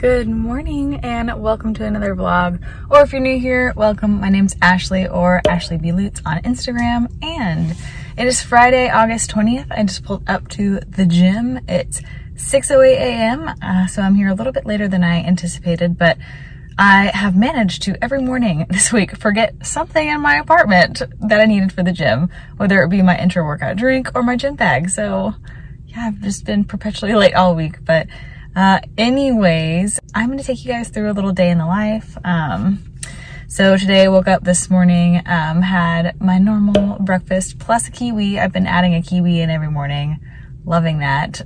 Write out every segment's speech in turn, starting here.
Good morning and welcome to another vlog. Or if you're new here, welcome. My name's Ashley or Ashley B. Lutz on Instagram, and it is Friday, August 20th. I just pulled up to the gym. It's 6:08 a.m. So I'm here a little bit later than I anticipated, but I have managed to every morning this week forget something in my apartment that I needed for the gym, whether it be my intra-workout drink or my gym bag. So yeah, I've just been perpetually late all week, but anyways, I'm going to take you guys through a little day in the life. So today I woke up this morning, had my normal breakfast plus a kiwi. I've been adding a kiwi in every morning. Loving that.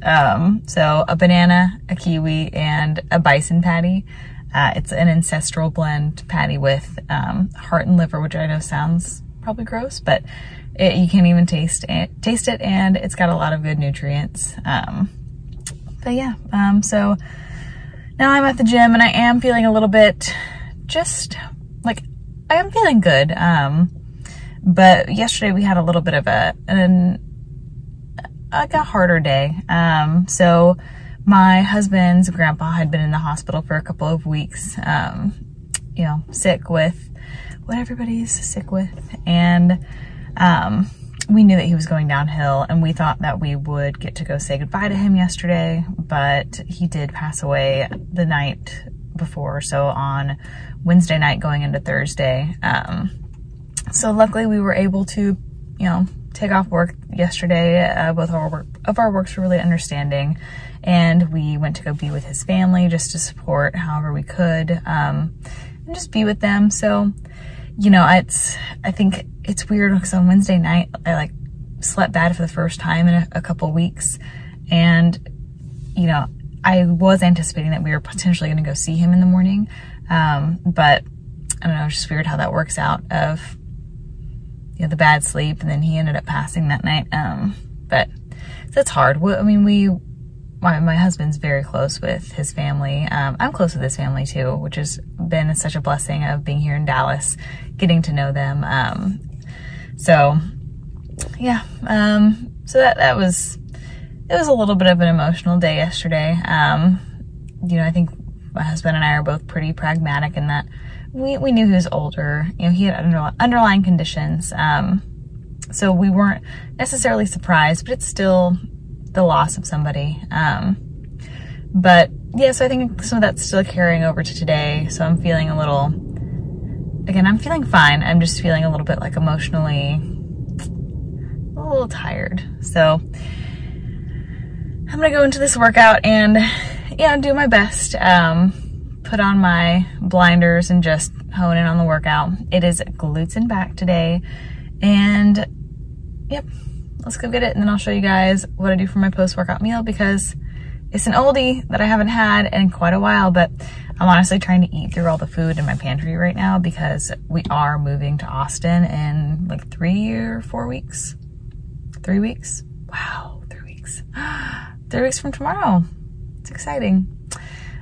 So a banana, a kiwi, and a bison patty. It's an ancestral blend patty with heart and liver, which I know sounds probably gross, but you can't even taste it, and it's got a lot of good nutrients. But yeah, so now I'm at the gym and I am feeling a little bit I am feeling good. But yesterday we had a little bit of a harder day. So my husband's grandpa had been in the hospital for a couple of weeks, sick with what everybody's sick with. And, we knew that he was going downhill, and we thought that we would get to go say goodbye to him yesterday, but he did pass away the night before, so on Wednesday night going into Thursday. So luckily we were able to, take off work yesterday. Both of our works were really understanding, and we went to go be with his family just to support however we could, and just be with them. So, I think it's weird because on Wednesday night, I slept bad for the first time in a couple weeks. And, I was anticipating that we were potentially going to go see him in the morning. But I don't know, it's just weird how that works out of, the bad sleep. And then he ended up passing that night. But that's hard. My husband's very close with his family. I'm close with his family too, which has been such a blessing of being here in Dallas, getting to know them. So yeah, so it was a little bit of an emotional day yesterday. I think my husband and I are both pretty pragmatic in that we knew he was older. He had underlying conditions. So we weren't necessarily surprised, but it's still the loss of somebody. But yeah, so I think some of that's still carrying over to today. So I'm feeling I'm feeling fine. I'm just feeling a little bit emotionally a little tired. So I'm gonna go into this workout and do my best. Put on my blinders and just hone in on the workout. It is glutes and back today. And yep, let's go get it, and then I'll show you guys what I do for my post-workout meal, because it's an oldie that I haven't had in quite a while, but I'm honestly trying to eat through all the food in my pantry right now because we are moving to Austin in 3 or 4 weeks. 3 weeks? Wow, 3 weeks. 3 weeks from tomorrow. It's exciting.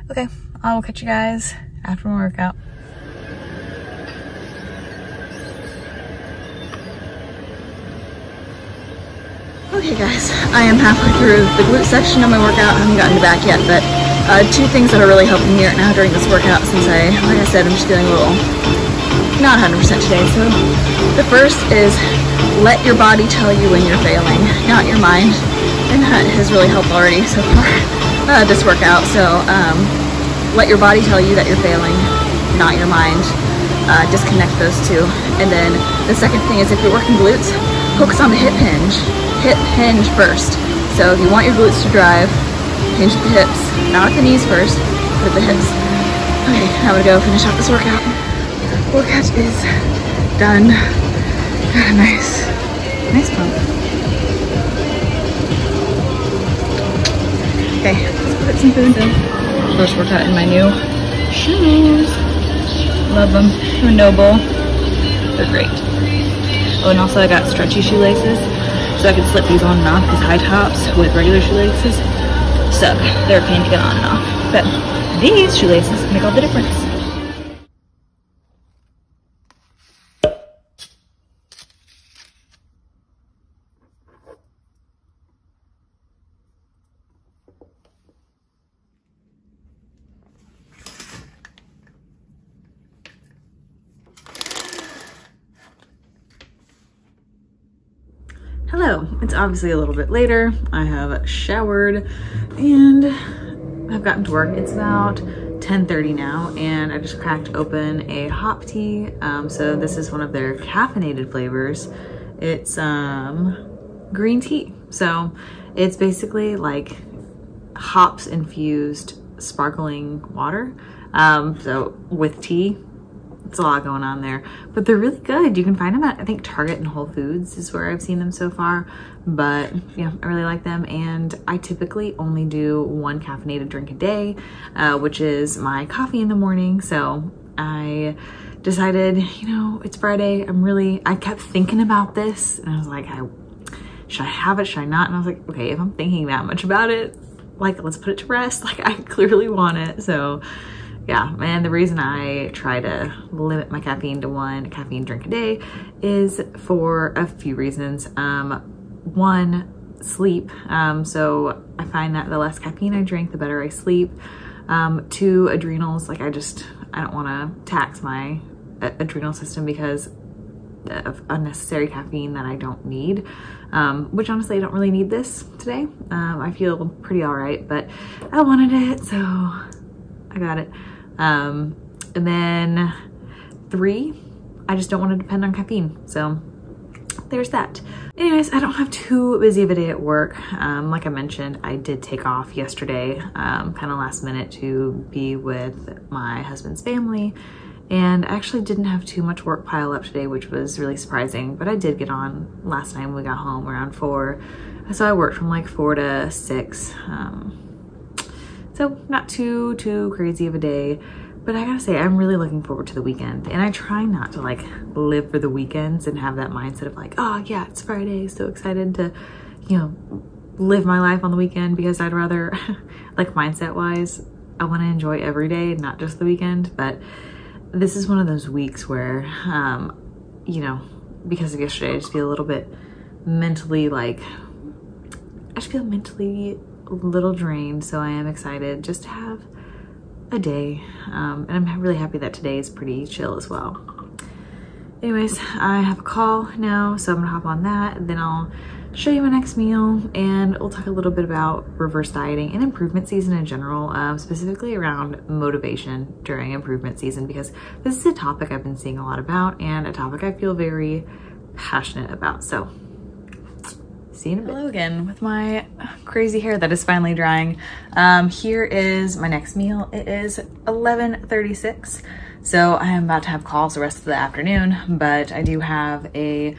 Okay, I will catch you guys after my workout. Okay guys, I am halfway through the glute section of my workout. I haven't gotten to back yet, but two things that are really helping me right now during this workout, since like I said, I'm just feeling a little not 100% today. So the first is let your body tell you when you're failing, not your mind. And that has really helped already so far this workout. So let your body tell you that you're failing, not your mind. Disconnect those two. And then the second thing is, if you're working glutes, focus on the hip hinge. Hip hinge first. So if you want your glutes to drive, hinge at the hips, not at the knees first, but at the hips. Okay, I'm gonna go finish off this workout. Workout is done. Got a nice pump. Okay, let's go get some food then. First workout in my new shoes. Love them. They're Noble. They're great. Oh, and also I got stretchy shoelaces, so I can slip these on and off, because high tops with regular shoelaces suck. They're a pain to get on and off. But these shoelaces make all the difference. Hello, it's obviously a little bit later. I have showered and I've gotten to work. It's about 10:30 now, and I just cracked open a hop tea. So this is one of their caffeinated flavors. It's green tea. So it's basically like hops infused sparkling water. So with tea, it's a lot going on there, but they're really good. You can find them at, I think, Target and Whole Foods is where I've seen them so far. But yeah, I really like them. And I typically only do one caffeinated drink a day, which is my coffee in the morning. So I decided, you know, it's Friday. I kept thinking about this and I was like, should I have it? Should I not? And I was like, okay, if I'm thinking that much about it, like, let's put it to rest. Like, I clearly want it. So yeah, and the reason I try to limit my caffeine to one caffeine drink a day is for a few reasons. One, sleep. So I find that the less caffeine I drink, the better I sleep. Two, adrenals. Like, I don't want to tax my adrenal system because of unnecessary caffeine that I don't need, which honestly, I don't really need this today. I feel pretty all right, but I wanted it, so I got it. And then 3, I just don't want to depend on caffeine. So there's that. Anyways, I don't have too busy of a day at work. Like I mentioned, I did take off yesterday, kind of last minute to be with my husband's family. And I actually didn't have too much work pile up today, which was really surprising, but I did get on last night when we got home around 4. So I worked from like 4 to 6. So not too crazy of a day, but I gotta say, I'm really looking forward to the weekend. And I try not to like live for the weekends and have that mindset of like, oh yeah, it's Friday, so excited to, you know, live my life on the weekend, because I'd rather, like, mindset wise, I wanna enjoy every day, not just the weekend. But this is one of those weeks where, you know, because of yesterday, I just feel a little bit mentally a little drained. So I am excited just to have a day. And I'm really happy that today is pretty chill as well. Anyways, I have a call now, so I'm gonna hop on that, and then I'll show you my next meal, and we'll talk a little bit about reverse dieting and improvement season in general, specifically around motivation during improvement season, because this is a topic I've been seeing a lot about and a topic I feel very passionate about. So see you in a bit. Hello again with my crazy hair that is finally drying. Here is my next meal. It is 11:36. So I am about to have calls the rest of the afternoon, but I do have an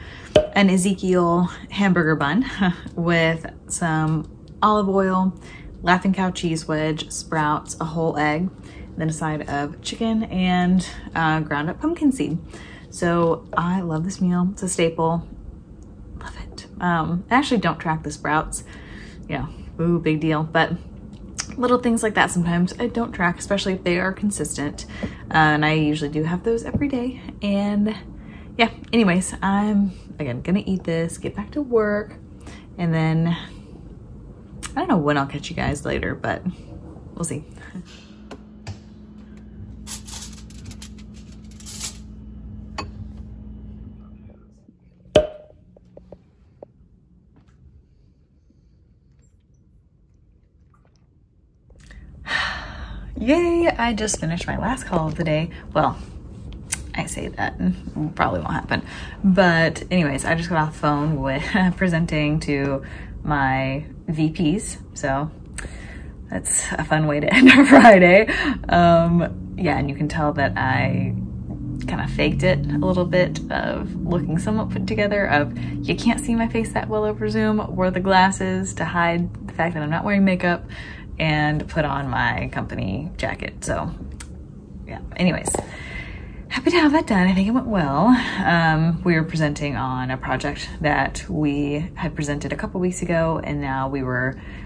Ezekiel hamburger bun with some olive oil, Laughing Cow cheese wedge, sprouts, a whole egg, and then a side of chicken and ground up pumpkin seed. So I love this meal. It's a staple. Love it. I actually don't track the sprouts. Yeah, ooh, big deal. But little things like that sometimes I don't track, especially if they are consistent. And I usually do have those every day. And yeah, anyways, I'm again gonna eat this, get back to work, and then I don't know when I'll catch you guys later, but we'll see. Yay, I just finished my last call of the day. Well, I say that and probably won't happen. But anyways, I just got off the phone with presenting to my VPs. So that's a fun way to end our Friday. Yeah, and you can tell that I kind of faked it a little bit of looking somewhat put together of, you can't see my face that well over Zoom, wore the glasses to hide the fact that I'm not wearing makeup, and put on my company jacket. So yeah, anyways, happy to have that done. I think it went well. We were presenting on a project that we had presented a couple weeks ago, and now we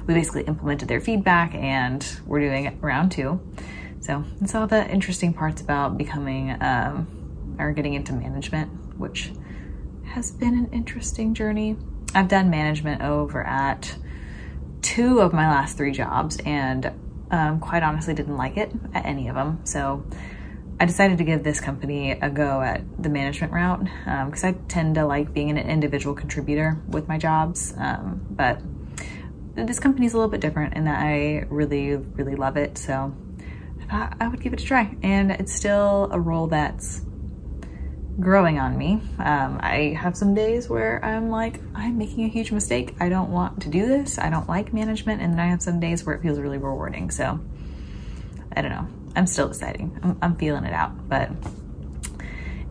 basically implemented their feedback and we're doing round 2. So it's all the interesting parts about becoming or getting into management, which has been an interesting journey. I've done management over at 2 of my last 3 jobs, and quite honestly didn't like it at any of them. So I decided to give this company a go at the management route because I tend to like being an individual contributor with my jobs. But this company is a little bit different in that I really, really love it. So I thought I would give it a try. And it's still a role that's growing on me. I have some days where I'm like, I'm making a huge mistake. I don't want to do this. I don't like management. And then I have some days where it feels really rewarding. So I don't know. I'm still deciding. I'm feeling it out. But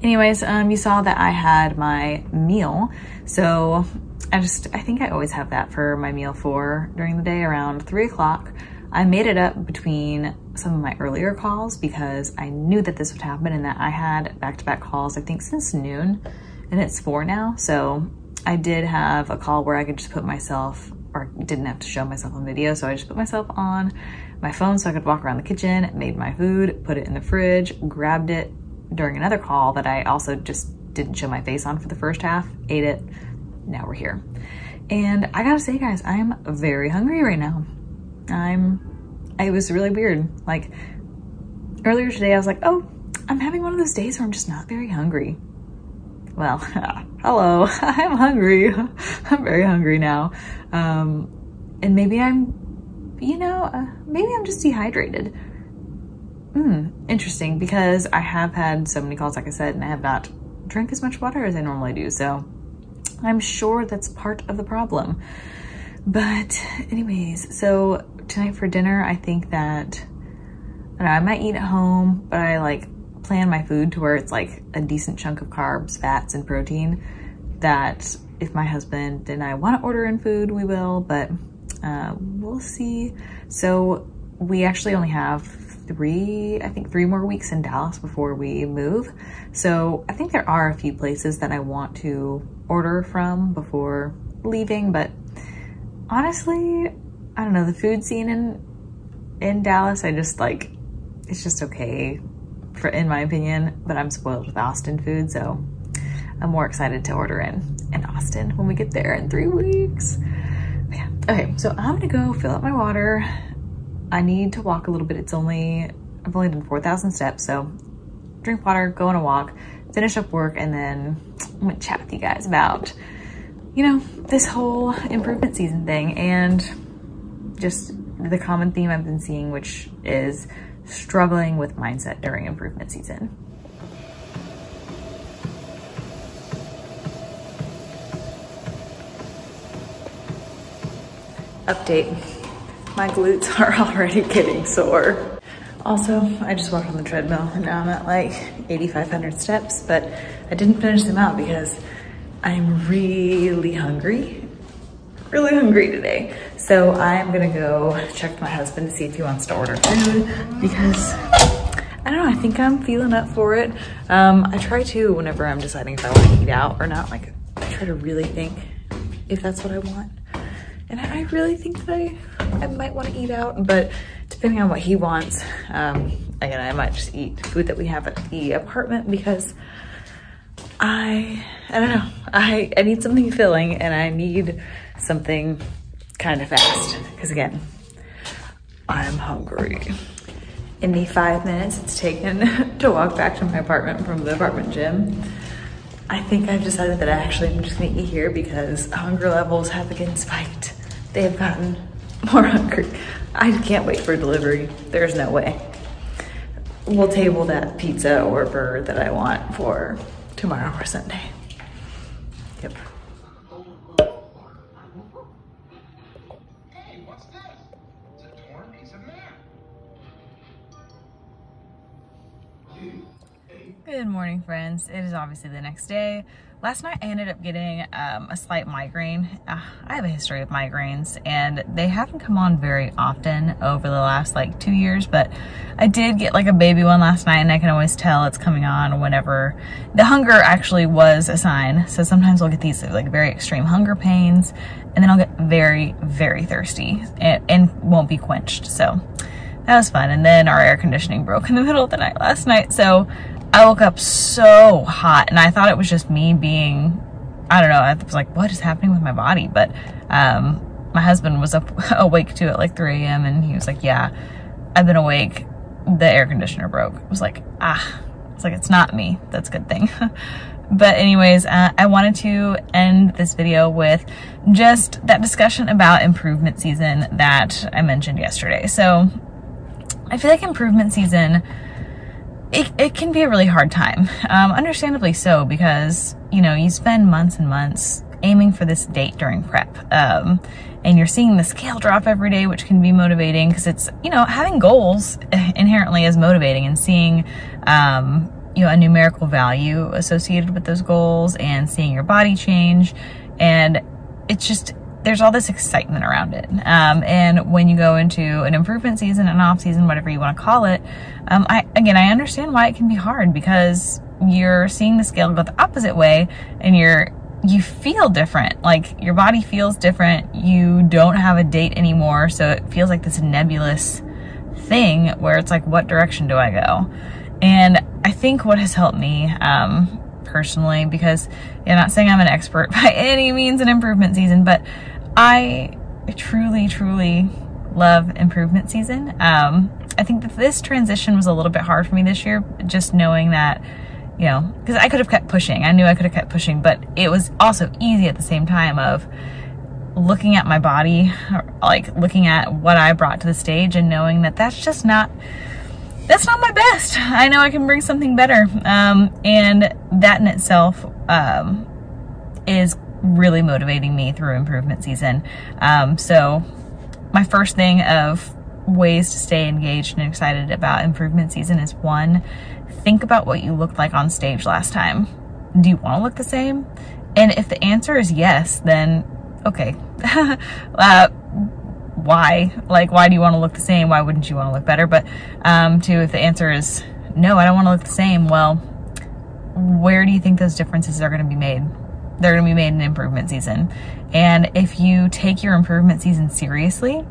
anyways, you saw that I had my meal. So I think I always have that for my meal during the day around 3 o'clock. I made it up between some of my earlier calls because I knew that this would happen and that I had back-to-back calls, I think since noon, and it's 4 now. So I did have a call where I could just put myself, or didn't have to show myself on video. So I just put myself on my phone so I could walk around the kitchen, made my food, put it in the fridge, grabbed it during another call that I also just didn't show my face on for the first half, ate it. Now we're here. And I gotta say, guys, I'm very hungry right now. It was really weird. Like earlier today, I was like, oh, I'm having one of those days where I'm just not very hungry. Well, hello, I'm hungry. I'm very hungry now. And maybe maybe I'm just dehydrated. Interesting, because I have had so many calls, like I said, and I have not drank as much water as I normally do. So I'm sure that's part of the problem. But anyways, so tonight for dinner, I think that, I don't know, I might eat at home, but I like plan my food to where it's like a decent chunk of carbs, fats, and protein, that if my husband and I want to order in food, we will, but we'll see. So we actually only have 3 more weeks in Dallas before we move. So I think there are a few places that I want to order from before leaving, but honestly, I don't know, the food scene in Dallas, I just like, it's just okay in my opinion, but I'm spoiled with Austin food, so I'm more excited to order in Austin when we get there in 3 weeks. But yeah, okay, so I'm gonna go fill up my water. I need to walk a little bit. I've only done 4,000 steps, so drink water, go on a walk, finish up work, and then I'm gonna chat with you guys about, this whole improvement season thing and just the common theme I've been seeing, which is struggling with mindset during improvement season. Update, my glutes are already getting sore. Also, I just walked on the treadmill and now I'm at like 8,500 steps, but I didn't finish them out because I'm really hungry today. So I'm gonna go check my husband to see if he wants to order food because, I don't know, I think I'm feeling up for it. I try to, whenever I'm deciding if I want to eat out or not, like I try to really think if that's what I want. And I really think that I might want to eat out, but depending on what he wants, again, I might just eat food that we have at the apartment because I don't know, I need something filling and I need something kind of fast because again, I'm hungry. In the 5 minutes it's taken to walk back to my apartment from the apartment gym, I think I've decided that I'm just gonna eat here because hunger levels have again spiked. They have gotten more hungry. I can't wait for delivery. There's no way. We'll table that pizza or burger that I want for tomorrow or Sunday. Yep. Hey, what's this? It's a torn piece of map. Good morning, friends. It is obviously the next day. Last night I ended up getting a slight migraine. I have a history of migraines and they haven't come on very often over the last like 2 years, but I did get like a baby one last night and I can always tell it's coming on whenever the hunger actually was a sign. So sometimes I'll get these like very extreme hunger pains and then I'll get very, very thirsty and won't be quenched. So that was fun. And then our air conditioning broke in the middle of the night last night. So I woke up so hot and I thought it was just me being, I don't know, I was like, what is happening with my body? But my husband was awake too at like 3 a.m. and he was like, yeah, I've been awake the air conditioner broke. It was like, it's like, it's not me. That's a good thing. But anyways, I wanted to end this video with just that discussion about improvement season that I mentioned yesterday. So I feel like improvement season, it can be a really hard time. Understandably so, because, you know, you spend months and months aiming for this date during prep. And you're seeing the scale drop every day, which can be motivating because it's, you know, having goals inherently is motivating, and seeing, you know, a numerical value associated with those goals and seeing your body change. And it's just, there's all this excitement around it. And when you go into an improvement season, an off season, whatever you want to call it, I understand why it can be hard, because you're seeing the scale go the opposite way, and you feel different. Like, your body feels different. You don't have a date anymore, so it feels like this nebulous thing where it's like, what direction do I go? And I think what has helped me personally, because I'm not saying I'm an expert by any means in improvement season, but I truly love improvement season. I think that this transition was a little bit hard for me this year, just knowing that, you know, because I could have kept pushing. I knew I could have kept pushing, but it was also easy at the same time of looking at my body, like looking at what I brought to the stage and knowing that that's not my best. I know I can bring something better. And that in itself is really motivating me through improvement season. So my first thing of ways to stay engaged and excited about improvement season is, one, think about what you looked like on stage last time. Do you want to look the same? And if the answer is yes, then okay. Why? Like, why do you want to look the same? Why wouldn't you want to look better? But two, if the answer is no, I don't want to look the same, well, where do you think those differences are going to be made? They're going to be made in improvement season. And if you take your improvement season seriously,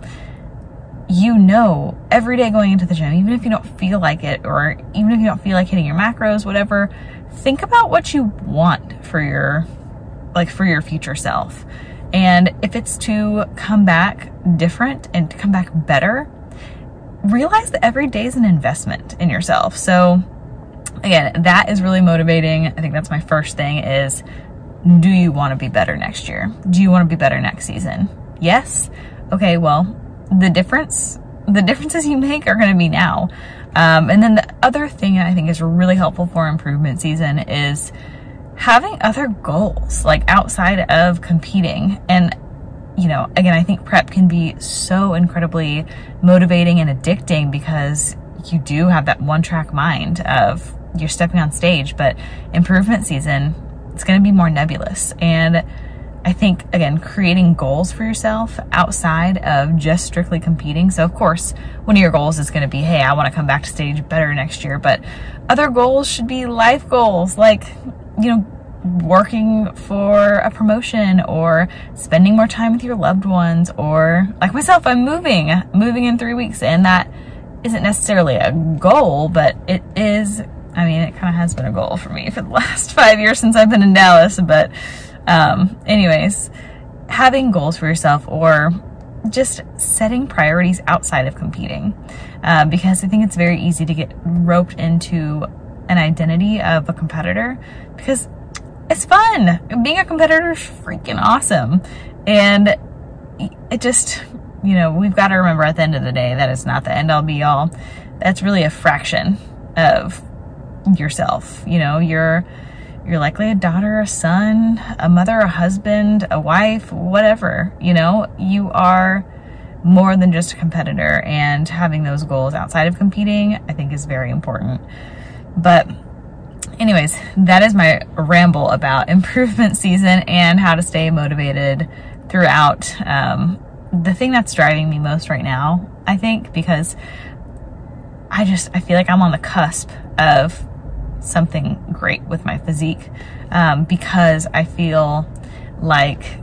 you know, every day going into the gym, even if you don't feel like it, or even if you don't feel like hitting your macros, whatever, think about what you want for your future self. And if it's to come back different and to come back better, realize that every day is an investment in yourself. So again, that is really motivating. I think that's my first thing is, do you want to be better next year? Do you want to be better next season? Yes? Okay, well, the differences you make are going to be now. And then the other thing I think is really helpful for improvement season is having other goals, like outside of competing. And, you know, again, I think prep can be so incredibly motivating and addicting because you do have that one-track mind of you're stepping on stage, but improvement season, it's going to be more nebulous. And I think, again, creating goals for yourself outside of just strictly competing. So of course, one of your goals is going to be, hey, I want to come back to stage better next year. But other goals should be life goals, like, you know, working for a promotion or spending more time with your loved ones, or like myself, I'm moving in 3 weeks, and that isn't necessarily a goal, but it is, I mean, it kind of has been a goal for me for the last 5 years since I've been in Dallas. But anyways, having goals for yourself, or just setting priorities outside of competing, because I think it's very easy to get roped into an identity of a competitor, because it's fun. Being a competitor is freaking awesome. And it just, you know, we've got to remember at the end of the day that it's not the end all be all. That's really a fraction of yourself. You know, you're likely a daughter, a son, a mother, a husband, a wife, whatever. You know, you are more than just a competitor, and having those goals outside of competing, I think, is very important. But anyways, that is my ramble about improvement season and how to stay motivated throughout. The thing that's driving me most right now, I think, because I feel like I'm on the cusp of something great with my physique, because I feel like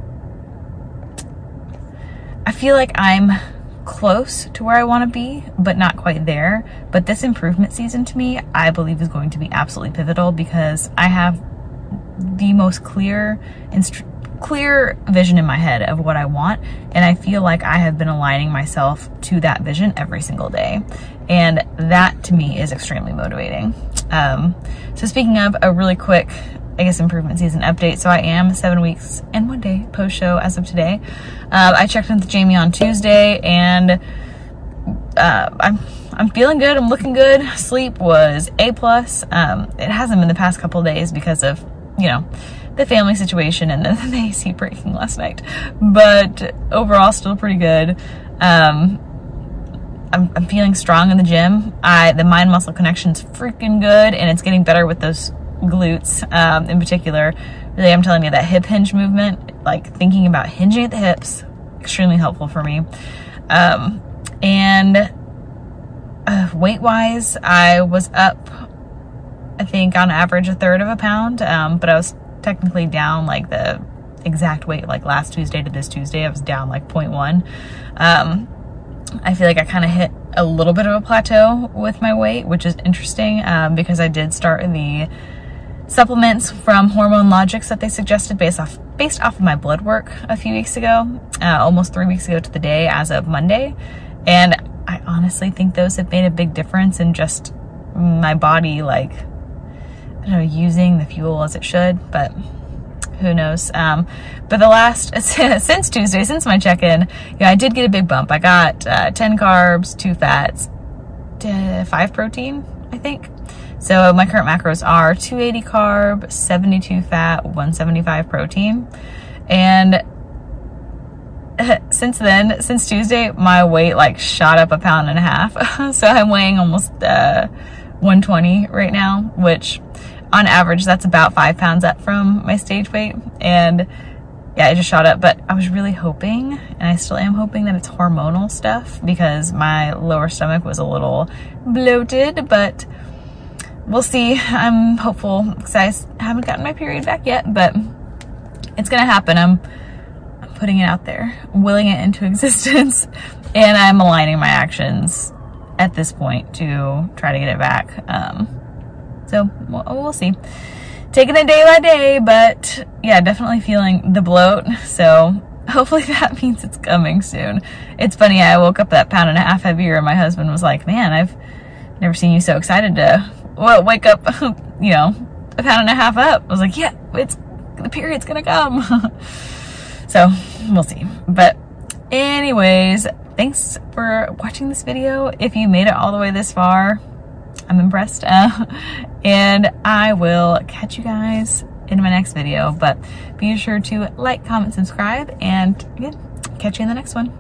I'm close to where I want to be, but not quite there. But this improvement season, to me, I believe is going to be absolutely pivotal, because I have the most clear vision in my head of what I want, and I feel like I have been aligning myself to that vision every single day. And that to me is extremely motivating. So speaking of, a really quick, I guess, improvement season update. So I am 7 weeks and 1 day post-show as of today. I checked in with Jamie on Tuesday, and I'm feeling good. I'm looking good. Sleep was A+. It hasn't been the past couple of days because of, you know, the family situation and then the AC breaking last night. But overall, still pretty good. I'm feeling strong in the gym. The mind muscle connection's freaking good, and it's getting better with those glutes in particular. Really, I'm telling you, that hip hinge movement, like thinking about hinging at the hips, extremely helpful for me. And weight wise, I was up, I think on average, 1/3 of a pound, but I was technically down like the exact weight, like last Tuesday to this Tuesday, I was down like 0.1. I feel like I kind of hit a little bit of a plateau with my weight, which is interesting because I did start the supplements from Hormone Logics that they suggested based off of my blood work a few weeks ago, almost 3 weeks ago to the day as of Monday. And I honestly think those have made a big difference in just my body, like, I don't know, using the fuel as it should, but who knows. But the last, since Tuesday, since my check-in, I did get a big bump. I got 10 carbs, 2 fats, 5 protein, I think. So my current macros are 280 carb, 72 fat, 175 protein. And since then, since Tuesday, my weight like shot up 1.5 pounds. So I'm weighing almost 120 right now, which on average, that's about 5 pounds up from my stage weight. And yeah, it just shot up. But I was really hoping, and I still am hoping, that it's hormonal stuff because my lower stomach was a little bloated, but we'll see. I'm hopeful because I haven't gotten my period back yet, but it's gonna happen. I'm putting it out there, willing it into existence, and I'm aligning my actions at this point to try to get it back. So we'll see. Taking it day by day, but yeah, definitely feeling the bloat. So hopefully that means it's coming soon. It's funny, I woke up that 1.5 pounds heavier, and my husband was like, "Man, I've never seen you so excited to wake up, you know, 1.5 pounds up." I was like, "Yeah, the period's gonna come." So we'll see. But anyways, thanks for watching this video. If you made it all the way this far, I'm impressed. And I will catch you guys in my next video. But be sure to like, comment, subscribe, and again, catch you in the next one.